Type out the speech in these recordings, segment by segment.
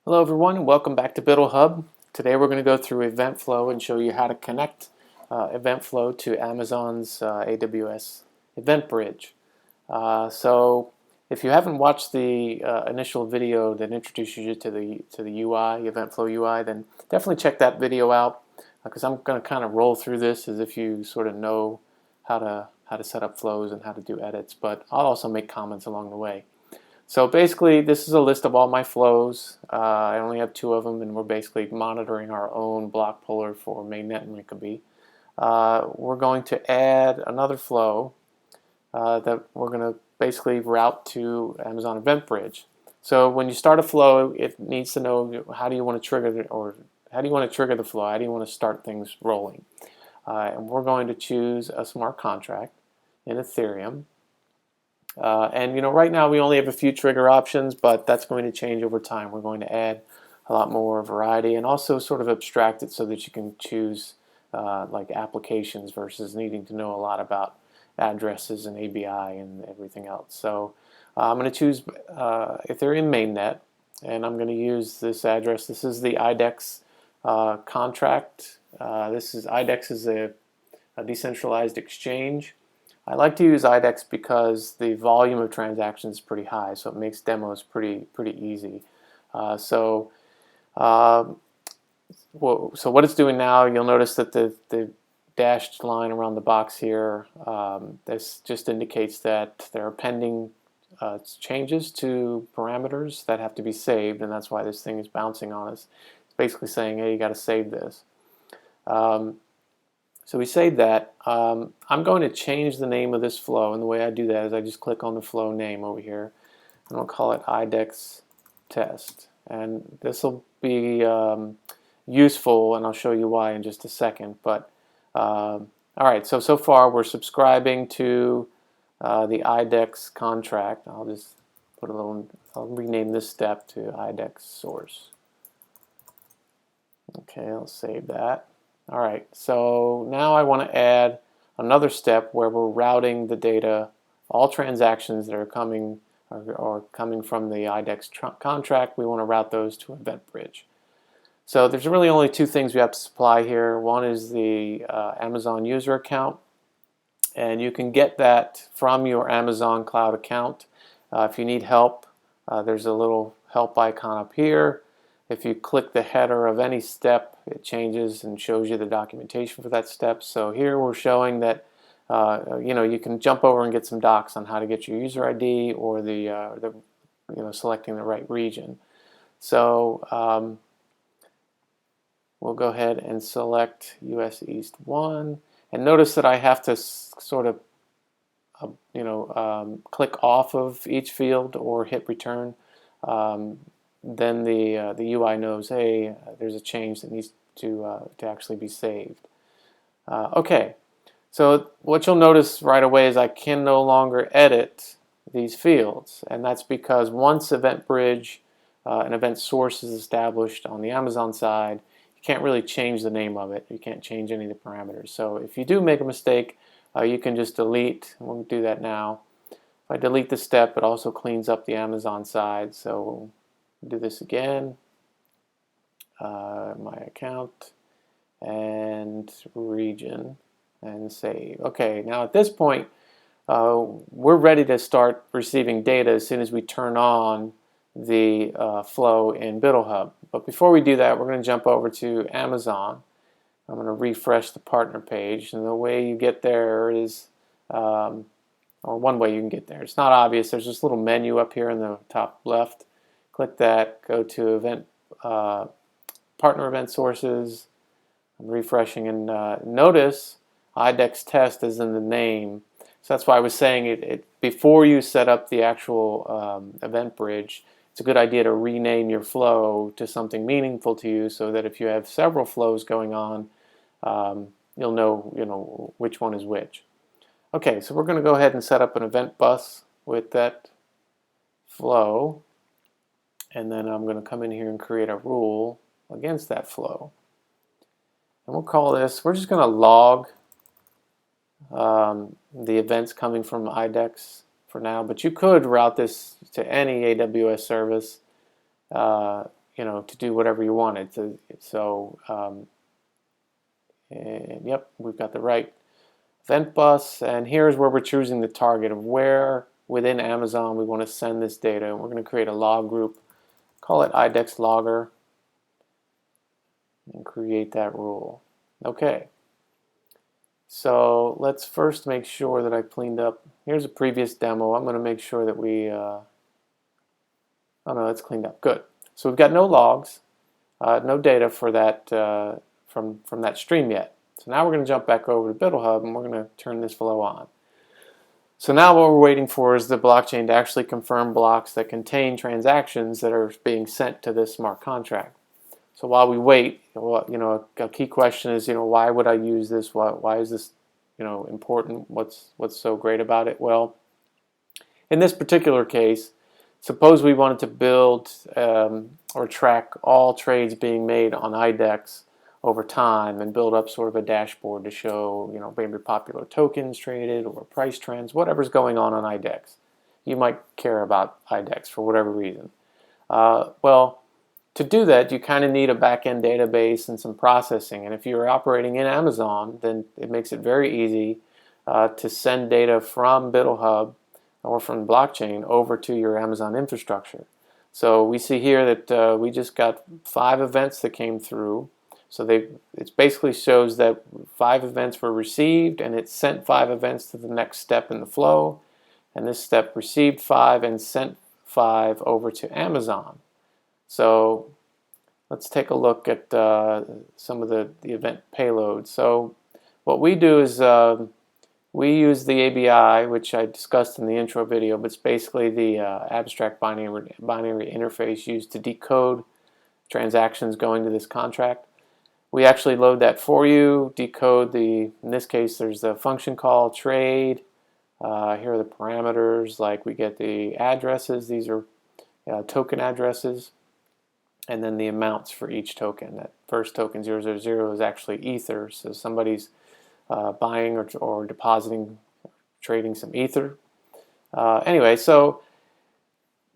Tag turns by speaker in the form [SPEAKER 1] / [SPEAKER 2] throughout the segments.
[SPEAKER 1] Hello everyone and welcome back to BUIDLHub. Today we're going to go through EventFlow and show you how to connect EventFlow to Amazon's AWS EventBridge. So if you haven't watched the initial video that introduces you to the UI, EventFlow UI, then definitely check that video out because I'm going to kind of roll through this as if you sort of know how to set up flows and how to do edits, but I'll also make comments along the way. So basically, this is a list of all my flows. I only have 2 of them, and we're basically monitoring our own block puller for mainnet and Rinkeby. We're going to add another flow that we're going to basically route to Amazon EventBridge. So when you start a flow, it needs to know how do you want to trigger it, or how do you want to trigger the flow? How do you want to start things rolling? And we're going to choose a smart contract in Ethereum. And right now we only have a few trigger options, but that's going to change over time. We're going to add a lot more variety and also sort of abstract it so that you can choose like applications versus needing to know a lot about addresses and ABI and everything else. So I'm going to choose Ethereum mainnet, and I'm going to use this address. This is the IDEX contract. IDEX is a decentralized exchange. I like to use IDEX because the volume of transactions is pretty high, so it makes demos pretty easy. So what it's doing now, you'll notice that the dashed line around the box here, this just indicates that there are pending changes to parameters that have to be saved, and that's why this thing is bouncing on us. It's basically saying, hey, you got to save this. So we saved that. I'm going to change the name of this flow, and the way I do that is I just click on the flow name over here, and I'll call it IDEX test. And this will be useful, and I'll show you why in just a second. But all right, so far we're subscribing to the IDEX contract. I'll just put I'll rename this step to IDEX source. Okay, I'll save that. All right, so now I want to add another step where we're routing the data, all transactions that are coming or coming from the IDEX contract. We want to route those to EventBridge. So there's really only 2 things we have to supply here. One is the Amazon user account, and you can get that from your Amazon cloud account. If you need help, there's a little help icon up here. If you click the header of any step, it changes and shows you the documentation for that step. So here we're showing that you can jump over and get some docs on how to get your user ID or the selecting the right region. So we'll go ahead and select US East 1, and notice that I have to sort of click off of each field or hit return. Then the UI knows, hey, there's a change that needs to actually be saved. Okay, so what you'll notice right away is I can no longer edit these fields, and that's because once EventBridge, an event source is established on the Amazon side, you can't really change the name of it. You can't change any of the parameters. So if you do make a mistake, you can just delete. We'll do that now. If I delete the step, it also cleans up the Amazon side. So we'll do this again, my account and region, and save. Okay, now at this point we're ready to start receiving data as soon as we turn on the flow in BUIDLHub. But before we do that, we're going to jump over to Amazon. I'm going to refresh the partner page, and the way you get there is or one way you can get there. It's not obvious. There's this little menu up here in the top left. Click that, go to partner event sources. I'm refreshing, and notice IDEX test is in the name. So that's why I was saying before you set up the actual EventBridge, it's a good idea to rename your flow to something meaningful to you, so that if you have several flows going on, you'll know which one is which. Okay, so we're going to go ahead and set up an event bus with that flow. And then I'm going to come in here and create a rule against that flow. And we'll call this, we're just going to log the events coming from IDEX for now, but you could route this to any AWS service to do whatever you wanted. And yep, we've got the right event bus, and here's where we're choosing the target of where within Amazon we want to send this data. And we're going to create a log group, call it IDEX logger, and create that rule. Okay, so let's first make sure that I cleaned up. Here's a previous demo. I'm going to make sure that we oh no, that's cleaned up. Good. So we've got no logs, no data for that from that stream yet. So now we're going to jump back over to BUIDLHub, and we're going to turn this flow on. So now what we're waiting for is the blockchain to actually confirm blocks that contain transactions that are being sent to this smart contract. So while we wait, a key question is, why would I use this? Why is this, important? What's so great about it? Well, in this particular case, suppose we wanted to build or track all trades being made on IDEX over time and build up sort of a dashboard to show, maybe popular tokens traded or price trends, whatever's going on IDEX. You might care about IDEX for whatever reason. Well, to do that, you kind of need a back-end database and some processing. And if you're operating in Amazon, then it makes it very easy to send data from BUIDLHub or from blockchain over to your Amazon infrastructure. So we see here that we just got 5 events that came through. So it basically shows that 5 events were received, and it sent 5 events to the next step in the flow. And this step received 5 and sent 5 over to Amazon. So let's take a look at some of the event payloads. So what we do is we use the ABI, which I discussed in the intro video, but it's basically the abstract binary interface used to decode transactions going to this contract. We actually load that for you, decode in this case there's the function call trade. Here are the parameters, like we get the addresses, these are token addresses, and then the amounts for each token. That first token 000 is actually Ether, so somebody's buying or depositing, trading some Ether. Anyway, so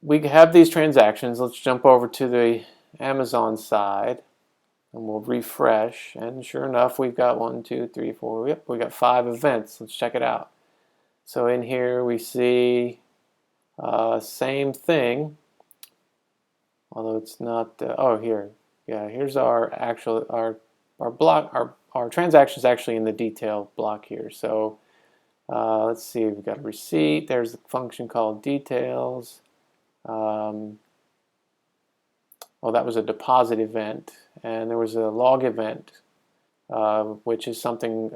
[SPEAKER 1] we have these transactions. Let's jump over to the Amazon side. And we'll refresh, and sure enough, we've got 1, 2, 3, 4. Yep, we got 5 events. Let's check it out. So in here we see same thing, although it's not. Oh, here, yeah. Here's our actual our transactions actually in the detail block here. So let's see. We've got a receipt. There's a function called details. Well, that was a deposit event, and there was a log event, which is something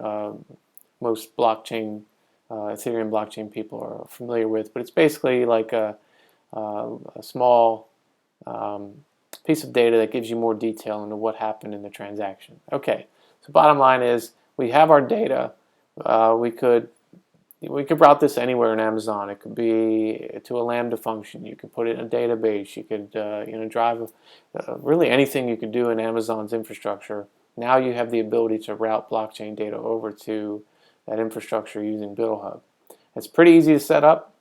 [SPEAKER 1] most Ethereum blockchain people are familiar with. But it's basically like a small piece of data that gives you more detail into what happened in the transaction. Okay, so bottom line is we have our data. We could route this anywhere in Amazon. It could be to a Lambda function. You could put it in a database. You could drive really anything you could do in Amazon's infrastructure. Now you have the ability to route blockchain data over to that infrastructure using BUIDLHub. It's pretty easy to set up.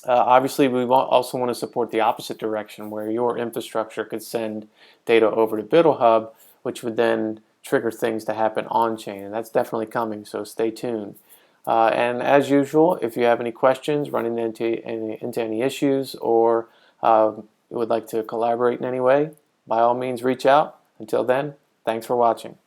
[SPEAKER 1] Obviously, we also want to support the opposite direction, where your infrastructure could send data over to BUIDLHub, which would then trigger things to happen on-chain, and that's definitely coming, so stay tuned. And as usual, if you have any questions, running into any issues, or would like to collaborate in any way, by all means reach out. Until then, thanks for watching.